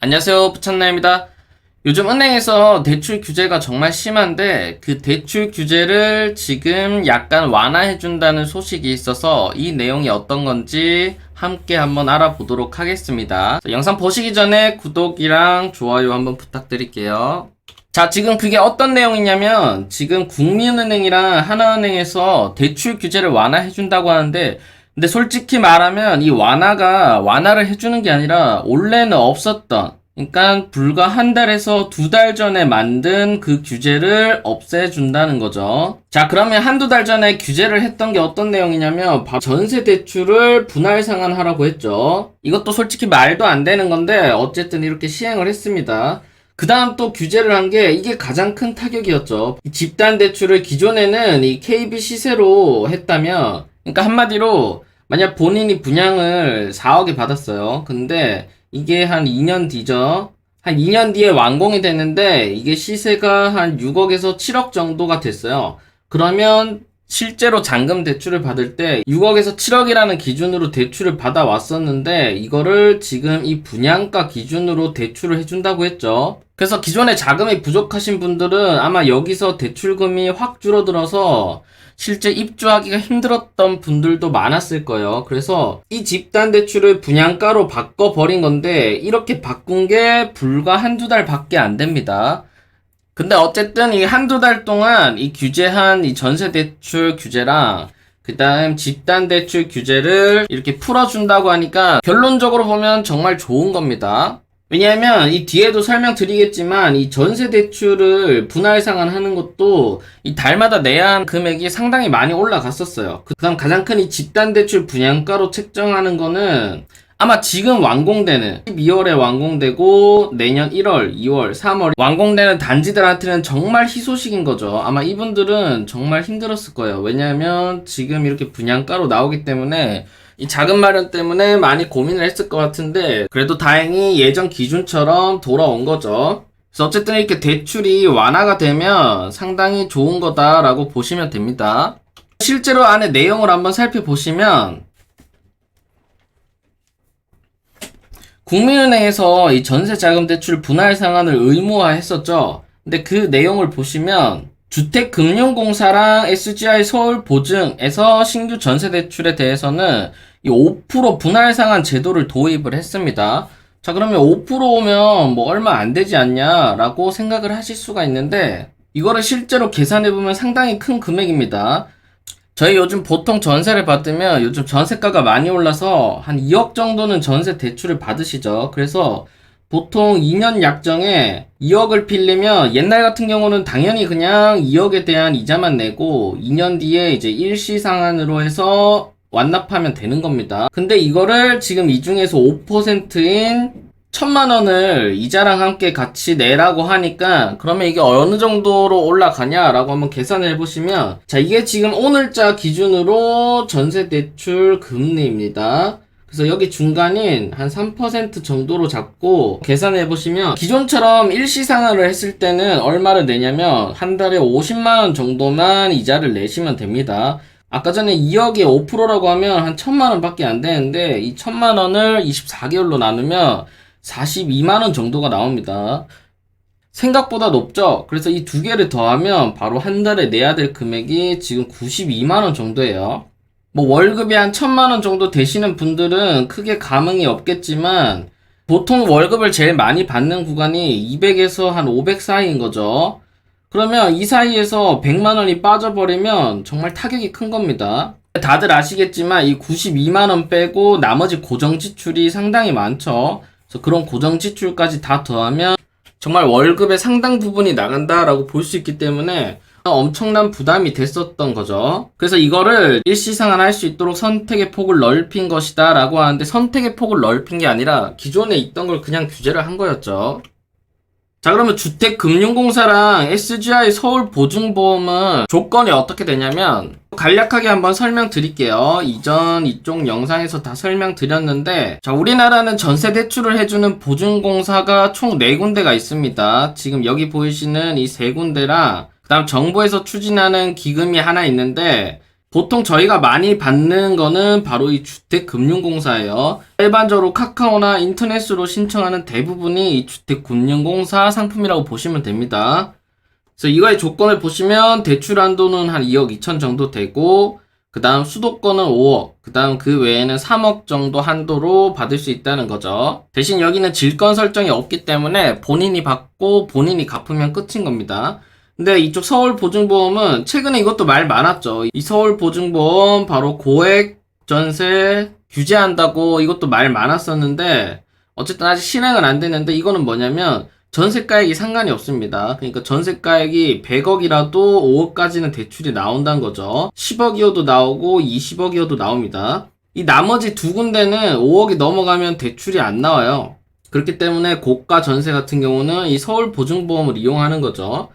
안녕하세요, 부천나입니다. 요즘 은행에서 대출 규제가 정말 심한데 그 대출 규제를 지금 약간 완화해준다는 소식이 있어서 이 내용이 어떤 건지 함께 한번 알아보도록 하겠습니다. 영상 보시기 전에 구독이랑 좋아요 한번 부탁드릴게요. 자, 지금 그게 어떤 내용이냐면 지금 국민은행이랑 하나은행에서 대출 규제를 완화해준다고 하는데 근데 솔직히 말하면 이 완화를 해주는 게 아니라 원래는 없었던 그러니까 불과 한 달에서 두 달 전에 만든 그 규제를 없애준다는 거죠. 자, 그러면 한두 달 전에 규제를 했던 게 어떤 내용이냐면 바로 전세 대출을 분할 상환하라고 했죠. 이것도 솔직히 말도 안 되는 건데 어쨌든 이렇게 시행을 했습니다. 그 다음 또 규제를 한 게 이게 가장 큰 타격이었죠. 집단 대출을 기존에는 이 KB 시세로 했다면 그러니까 한마디로 만약 본인이 분양을 4억에 받았어요. 근데 이게 한 2년 뒤죠. 한 2년 뒤에 완공이 됐는데 이게 시세가 한 6억에서 7억 정도가 됐어요. 그러면 실제로 잔금 대출을 받을 때 6억에서 7억이라는 기준으로 대출을 받아 왔었는데 이거를 지금 이 분양가 기준으로 대출을 해준다고 했죠. 그래서 기존에 자금이 부족하신 분들은 아마 여기서 대출금이 확 줄어들어서 실제 입주하기가 힘들었던 분들도 많았을 거예요. 그래서 이 집단 대출을 분양가로 바꿔버린 건데 이렇게 바꾼 게 불과 한두 달 밖에 안 됩니다. 근데 어쨌든 이 한두 달 동안 이 규제한 이 전세 대출 규제랑 그 다음 집단 대출 규제를 이렇게 풀어준다고 하니까 결론적으로 보면 정말 좋은 겁니다. 왜냐하면 이 뒤에도 설명드리겠지만 이 전세 대출을 분할 상환하는 것도 이 달마다 내야 하는 금액이 상당히 많이 올라갔었어요. 그 다음 가장 큰 이 집단 대출 분양가로 책정하는 거는 아마 지금 완공되는 12월에 완공되고 내년 1월, 2월, 3월 완공되는 단지들한테는 정말 희소식인 거죠. 아마 이분들은 정말 힘들었을 거예요. 왜냐하면 지금 이렇게 분양가로 나오기 때문에 이 자금 마련 때문에 많이 고민을 했을 것 같은데 그래도 다행히 예전 기준처럼 돌아온 거죠. 그래서 어쨌든 이렇게 대출이 완화가 되면 상당히 좋은 거다라고 보시면 됩니다. 실제로 안에 내용을 한번 살펴보시면 국민은행에서 이 전세자금대출 분할 상환을 의무화했었죠. 근데 그 내용을 보시면 주택금융공사랑 SGI 서울보증에서 신규 전세대출에 대해서는 이 5% 분할 상환 제도를 도입을 했습니다. 자, 그러면 5%면 뭐 얼마 안 되지 않냐라고 생각을 하실 수가 있는데 이거를 실제로 계산해보면 상당히 큰 금액입니다. 저희 요즘 보통 전세를 받으면 요즘 전세가가 많이 올라서 한 2억 정도는 전세 대출을 받으시죠. 그래서 보통 2년 약정에 2억을 빌리면 옛날 같은 경우는 당연히 그냥 2억에 대한 이자만 내고 2년 뒤에 이제 일시상환으로 해서 완납하면 되는 겁니다. 근데 이거를 지금 이 중에서 5%인 1,000만원을 이자랑 함께 같이 내라고 하니까 그러면 이게 어느 정도로 올라가냐라고 한번 계산을 해보시면 자, 이게 지금 오늘자 기준으로 전세대출 금리입니다. 그래서 여기 중간인 한 3% 정도로 잡고 계산해 보시면 기존처럼 일시상환을 했을 때는 얼마를 내냐면 한 달에 50만원 정도만 이자를 내시면 됩니다. 아까 전에 2억에 5%라고 하면 한 1,000만원 밖에 안 되는데 이 1,000만원을 24개월로 나누면 42만원 정도가 나옵니다. 생각보다 높죠? 그래서 이 두 개를 더하면 바로 한 달에 내야 될 금액이 지금 92만원 정도예요. 뭐 월급이 한 1,000만원 정도 되시는 분들은 크게 감흥이 없겠지만 보통 월급을 제일 많이 받는 구간이 200에서 한 500 사이인 거죠. 그러면 이 사이에서 100만원이 빠져버리면 정말 타격이 큰 겁니다. 다들 아시겠지만 이 92만원 빼고 나머지 고정 지출이 상당히 많죠. 그래서 그런 고정 지출까지 다 더하면 정말 월급의 상당 부분이 나간다라고 볼 수 있기 때문에 엄청난 부담이 됐었던 거죠. 그래서 이거를 일시상환할 수 있도록 선택의 폭을 넓힌 것이다 라고 하는데 선택의 폭을 넓힌 게 아니라 기존에 있던 걸 그냥 규제를 한 거였죠. 자, 그러면 주택금융공사랑 SGI 서울보증보험은 조건이 어떻게 되냐면 간략하게 한번 설명드릴게요. 이쪽 영상에서 다 설명드렸는데 자, 우리나라는 전세 대출을 해주는 보증공사가 총 4군데가 있습니다. 지금 여기 보이시는 이 3군데랑 그 다음 정부에서 추진하는 기금이 하나 있는데 보통 저희가 많이 받는 거는 바로 이 주택금융공사예요. 일반적으로 카카오나 인터넷으로 신청하는 대부분이 이 주택금융공사 상품이라고 보시면 됩니다. 그래서 이거의 조건을 보시면 대출 한도는 한 2억 2천 정도 되고, 그 다음 수도권은 5억, 그 다음 그 외에는 3억 정도 한도로 받을 수 있다는 거죠. 대신 여기는 질권 설정이 없기 때문에 본인이 받고 본인이 갚으면 끝인 겁니다. 근데 이쪽 서울보증보험은 최근에 이것도 말 많았죠. 이 서울보증보험 바로 고액 전세 규제한다고 이것도 말 많았었는데, 어쨌든 아직 실행은 안 되는데, 이거는 뭐냐면 전세가액이 상관이 없습니다. 그러니까 전세가액이 100억이라도 5억까지는 대출이 나온다는 거죠. 10억이어도 나오고 20억이어도 나옵니다. 이 나머지 두 군데는 5억이 넘어가면 대출이 안 나와요. 그렇기 때문에 고가 전세 같은 경우는 이 서울보증보험을 이용하는 거죠.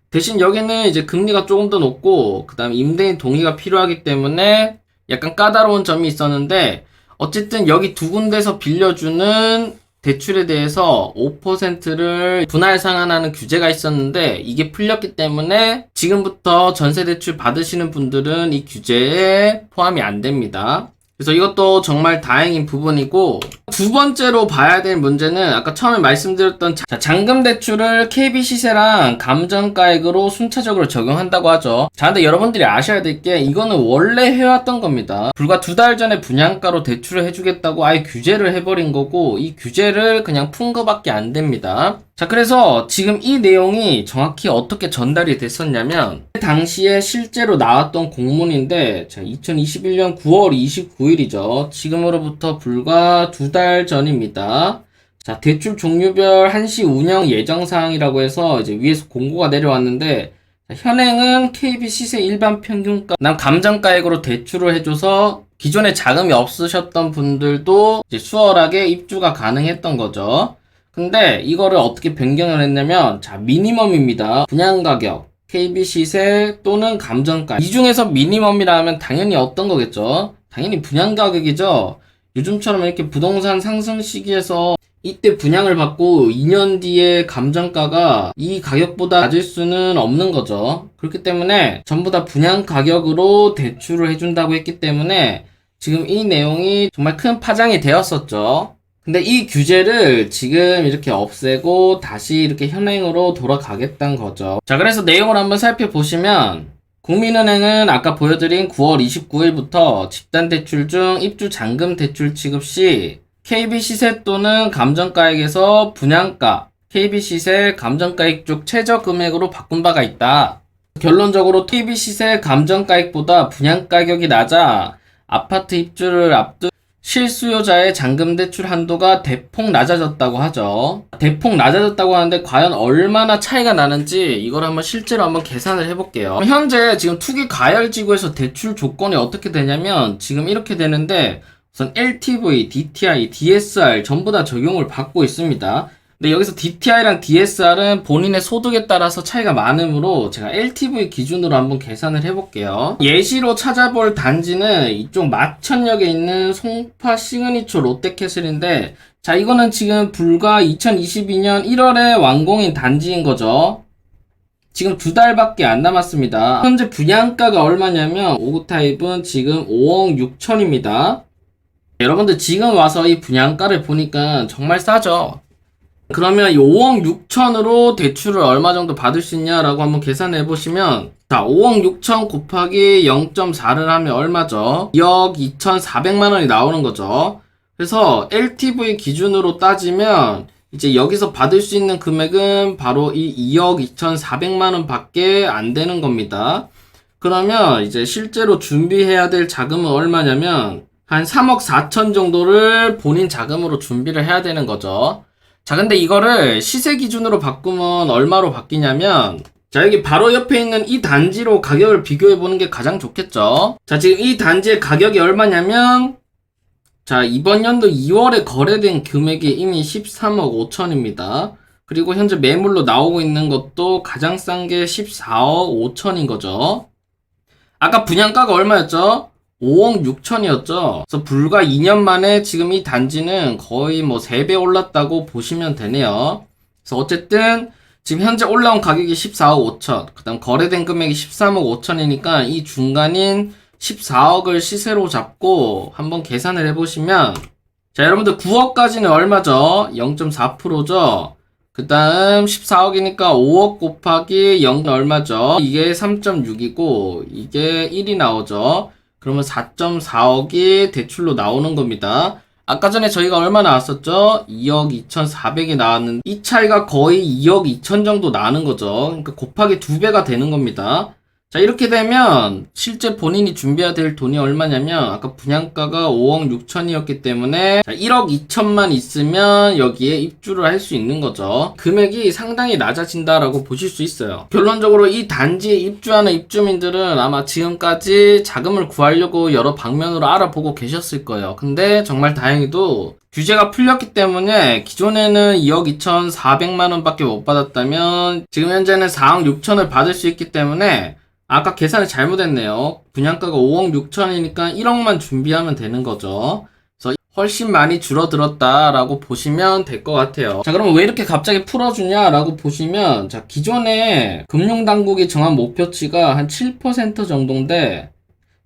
대신 여기는 이제 금리가 조금 더 높고, 그 다음 임대인 동의가 필요하기 때문에 약간 까다로운 점이 있었는데, 어쨌든 여기 두 군데서 빌려주는 대출에 대해서 5%를 분할 상환하는 규제가 있었는데, 이게 풀렸기 때문에 지금부터 전세 대출 받으시는 분들은 이 규제에 포함이 안 됩니다. 그래서 이것도 정말 다행인 부분이고, 두 번째로 봐야 될 문제는 아까 처음에 말씀드렸던 잔금 대출을 KB 시세랑 감정가액으로 순차적으로 적용한다고 하죠. 자, 근데 여러분들이 아셔야 될 게 이거는 원래 해왔던 겁니다. 불과 2달 전에 분양가로 대출을 해주겠다고 아예 규제를 해버린 거고, 이 규제를 그냥 푼 거밖에 안 됩니다. 자, 그래서 지금 이 내용이 정확히 어떻게 전달이 됐었냐면, 당시에 실제로 나왔던 공문인데, 자, 2021년 9월 29일이죠. 지금으로부터 불과 2달 전입니다. 자, 대출 종류별 한시 운영 예정사항이라고 해서 이제 위에서 공고가 내려왔는데, 자, 현행은 KB 시세 일반 평균가, 난 감정가액으로 대출을 해줘서 기존에 자금이 없으셨던 분들도 이제 수월하게 입주가 가능했던 거죠. 근데 이거를 어떻게 변경을 했냐면, 자, 미니멈입니다. 분양가격, KB 시세 또는 감정가. 이 중에서 미니멈이라 하면 당연히 어떤 거겠죠? 당연히 분양가격이죠. 요즘처럼 이렇게 부동산 상승 시기에서 이때 분양을 받고 2년 뒤에 감정가가 이 가격보다 낮을 수는 없는 거죠. 그렇기 때문에 전부 다 분양가격으로 대출을 해준다고 했기 때문에 지금 이 내용이 정말 큰 파장이 되었었죠. 근데 이 규제를 지금 이렇게 없애고 다시 이렇게 현행으로 돌아가겠다는 거죠. 자, 그래서 내용을 한번 살펴보시면, 국민은행은 아까 보여드린 9월 29일부터 집단대출 중 입주 잔금 대출 취급 시 KB 시세 또는 감정가액에서 분양가, KB 시세 감정가액 쪽 최저 금액으로 바꾼 바가 있다. 결론적으로 KB 시세 감정가액보다 분양가격이 낮아 아파트 입주를 앞둔 실수요자의 잔금 대출 한도가 대폭 낮아졌다고 하죠. 대폭 낮아졌다고 하는데 과연 얼마나 차이가 나는지 이걸 한번 실제로 한번 계산을 해볼게요. 현재 지금 투기 가열지구에서 대출 조건이 어떻게 되냐면 지금 이렇게 되는데, 우선 LTV, DTI, DSR 전부 다 적용을 받고 있습니다. 근데 여기서 DTI랑 DSR은 본인의 소득에 따라서 차이가 많으므로 제가 LTV 기준으로 한번 계산을 해볼게요. 예시로 찾아볼 단지는 이쪽 마천역에 있는 송파 시그니처 롯데캐슬인데, 자, 이거는 지금 불과 2022년 1월에 완공인 단지인 거죠. 지금 2달밖에 안 남았습니다. 현재 분양가가 얼마냐면 5구 타입은 지금 5억 6천입니다. 여러분들 지금 와서 이 분양가를 보니까 정말 싸죠. 그러면 이 5억 6천으로 대출을 얼마 정도 받을 수 있냐라고 한번 계산해 보시면, 자, 5억 6천 곱하기 0.4를 하면 얼마죠? 2억 2,400만 원이 나오는 거죠. 그래서 LTV 기준으로 따지면 이제 여기서 받을 수 있는 금액은 바로 이 2억 2,400만 원 밖에 안 되는 겁니다. 그러면 이제 실제로 준비해야 될 자금은 얼마냐면 한 3억 4천 정도를 본인 자금으로 준비를 해야 되는 거죠. 자, 근데 이거를 시세 기준으로 바꾸면 얼마로 바뀌냐면, 자, 여기 바로 옆에 있는 이 단지로 가격을 비교해 보는 게 가장 좋겠죠. 자, 지금 이 단지의 가격이 얼마냐면, 자, 이번 연도 2월에 거래된 금액이 이미 13억 5천입니다. 그리고 현재 매물로 나오고 있는 것도 가장 싼 게 14억 5천인 거죠. 아까 분양가가 얼마였죠? 5억 6천이었죠. 그래서 불과 2년 만에 지금 이 단지는 거의 뭐 3배 올랐다고 보시면 되네요. 그래서 어쨌든 지금 현재 올라온 가격이 14억 5천, 그 다음 거래된 금액이 13억 5천이니까 이 중간인 14억을 시세로 잡고 한번 계산을 해보시면, 자, 여러분들 9억까지는 얼마죠? 0.4%죠? 그 다음 14억이니까 5억 곱하기 0은 얼마죠? 이게 3.6이고 이게 1이 나오죠. 그러면 4.4억이 대출로 나오는 겁니다. 아까 전에 저희가 얼마 나왔었죠? 2억 2,400이 나왔는데 이 차이가 거의 2억 2천 정도 나는 거죠. 그러니까 곱하기 2배가 되는 겁니다. 자, 이렇게 되면 실제 본인이 준비해야 될 돈이 얼마냐면 아까 분양가가 5억 6천이었기 때문에 1억 2천만 있으면 여기에 입주를 할 수 있는 거죠. 금액이 상당히 낮아진다라고 보실 수 있어요. 결론적으로 이 단지에 입주하는 입주민들은 아마 지금까지 자금을 구하려고 여러 방면으로 알아보고 계셨을 거예요. 근데 정말 다행히도 규제가 풀렸기 때문에 기존에는 2억 2,400만 원밖에 못 받았다면 지금 현재는 4억 6천을 받을 수 있기 때문에 아까 계산을 잘못했네요. 분양가가 5억 6천이니까 1억만 준비하면 되는 거죠. 그래서 훨씬 많이 줄어들었다라고 보시면 될 것 같아요. 자, 그러면 왜 이렇게 갑자기 풀어주냐라고 보시면, 자, 기존에 금융당국이 정한 목표치가 한 7% 정도인데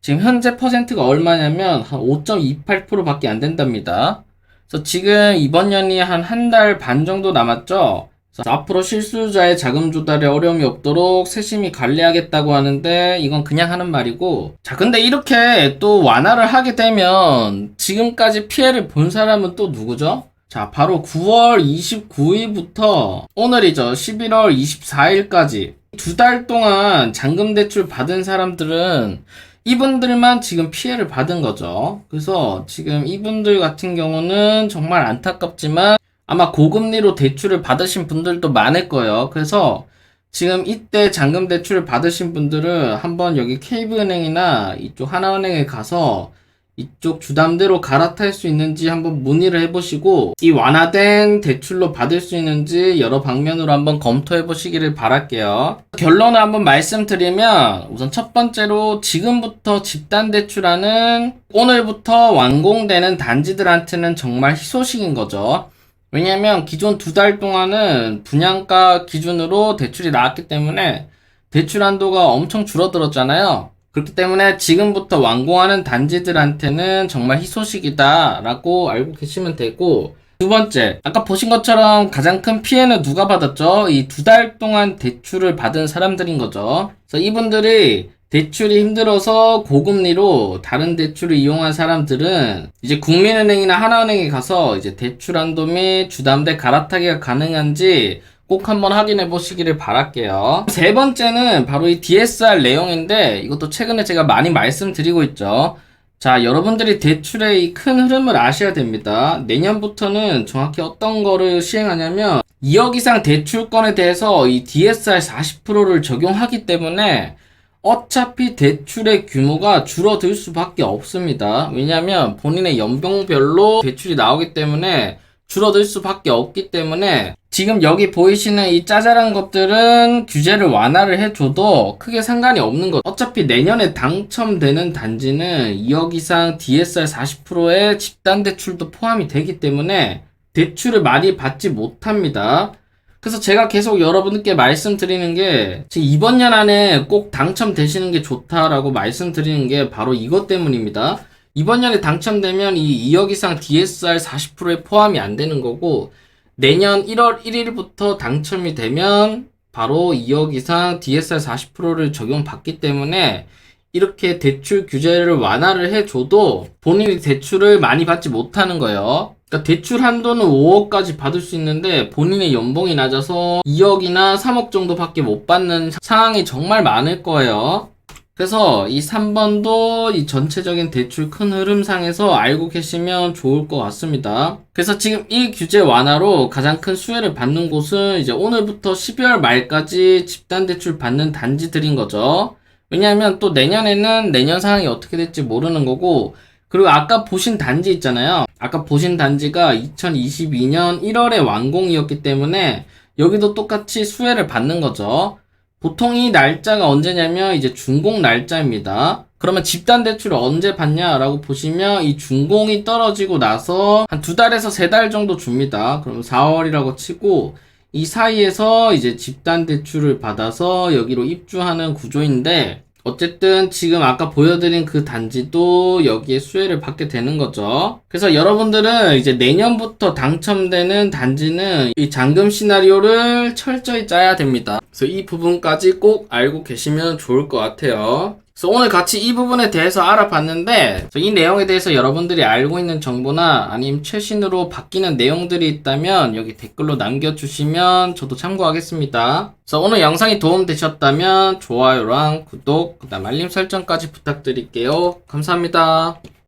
지금 현재 퍼센트가 얼마냐면 한 5.28% 밖에 안 된답니다. 그래서 지금 이번 년이 한 달 반 정도 남았죠. 앞으로 실수요자의 자금 조달에 어려움이 없도록 세심히 관리하겠다고 하는데 이건 그냥 하는 말이고, 자, 근데 이렇게 또 완화를 하게 되면 지금까지 피해를 본 사람은 또 누구죠? 자, 바로 9월 29일부터 오늘이죠. 11월 24일까지 2달 동안 잔금 대출 받은 사람들은 이분들만 지금 피해를 받은 거죠. 그래서 지금 이분들 같은 경우는 정말 안타깝지만 아마 고금리로 대출을 받으신 분들도 많을 거예요. 그래서 지금 이때 잔금 대출을 받으신 분들은 한번 여기 KB은행이나 이쪽 하나은행에 가서 이쪽 주담대로 갈아탈 수 있는지 한번 문의를 해보시고 이 완화된 대출로 받을 수 있는지 여러 방면으로 한번 검토해 보시기를 바랄게요. 결론을 한번 말씀드리면 우선 첫 번째로 지금부터 집단 대출하는 오늘부터 완공되는 단지들한테는 정말 희소식인 거죠. 왜냐면 기존 2달 동안은 분양가 기준으로 대출이 나왔기 때문에 대출 한도가 엄청 줄어들었잖아요. 그렇기 때문에 지금부터 완공하는 단지들한테는 정말 희소식이다 라고 알고 계시면 되고, 두 번째, 아까 보신 것처럼 가장 큰 피해는 누가 받았죠? 이 2달 동안 대출을 받은 사람들인 거죠. 그래서 이분들이 대출이 힘들어서 고금리로 다른 대출을 이용한 사람들은 이제 국민은행이나 하나은행에 가서 이제 대출 한도 및 주담대 갈아타기가 가능한지 꼭 한번 확인해 보시기를 바랄게요. 세 번째는 바로 이 DSR 내용인데 이것도 최근에 제가 많이 말씀드리고 있죠. 자, 여러분들이 대출의 이 큰 흐름을 아셔야 됩니다. 내년부터는 정확히 어떤 거를 시행하냐면 2억 이상 대출권에 대해서 이 DSR 40%를 적용하기 때문에 어차피 대출의 규모가 줄어들 수밖에 없습니다. 왜냐하면 본인의 연봉별로 대출이 나오기 때문에 줄어들 수밖에 없기 때문에 지금 여기 보이시는 이 짜잘한 것들은 규제를 완화를 해줘도 크게 상관이 없는 것. 어차피 내년에 당첨되는 단지는 2억 이상 DSR 40%의 집단 대출도 포함이 되기 때문에 대출을 많이 받지 못합니다. 그래서 제가 계속 여러분께 말씀드리는 게 지금 이번 년 안에 꼭 당첨되시는 게 좋다라고 말씀드리는 게 바로 이것 때문입니다. 이번 년에 당첨되면 이 2억 이상 DSR 40%에 포함이 안 되는 거고, 내년 1월 1일부터 당첨이 되면 바로 2억 이상 DSR 40%를 적용받기 때문에 이렇게 대출 규제를 완화를 해줘도 본인이 대출을 많이 받지 못하는 거예요. 그러니까 대출 한도는 5억까지 받을 수 있는데 본인의 연봉이 낮아서 2억이나 3억 정도밖에 못 받는 상황이 정말 많을 거예요. 그래서 이 3번도 이 전체적인 대출 큰 흐름상에서 알고 계시면 좋을 것 같습니다. 그래서 지금 이 규제 완화로 가장 큰 수혜를 받는 곳은 이제 오늘부터 12월 말까지 집단 대출 받는 단지들인 거죠. 왜냐하면 또 내년에는 내년 상황이 어떻게 될지 모르는 거고, 그리고 아까 보신 단지 있잖아요. 아까 보신 단지가 2022년 1월에 완공이었기 때문에 여기도 똑같이 수혜를 받는 거죠. 보통 이 날짜가 언제냐면 이제 준공 날짜입니다. 그러면 집단 대출을 언제 받냐라고 보시면 이 준공이 떨어지고 나서 한 2달에서 3달 정도 줍니다. 그럼 4월이라고 치고 이 사이에서 이제 집단 대출을 받아서 여기로 입주하는 구조인데, 어쨌든 지금 아까 보여드린 그 단지도 여기에 수혜를 받게 되는 거죠. 그래서 여러분들은 이제 내년부터 당첨되는 단지는 이 잔금 시나리오를 철저히 짜야 됩니다. 그래서 이 부분까지 꼭 알고 계시면 좋을 것 같아요. 그래서 오늘 같이 이 부분에 대해서 알아봤는데 이 내용에 대해서 여러분들이 알고 있는 정보나 아니면 최신으로 바뀌는 내용들이 있다면 여기 댓글로 남겨주시면 저도 참고하겠습니다. 그래서 오늘 영상이 도움되셨다면 좋아요랑 구독, 그다음 알림 설정까지 부탁드릴게요. 감사합니다.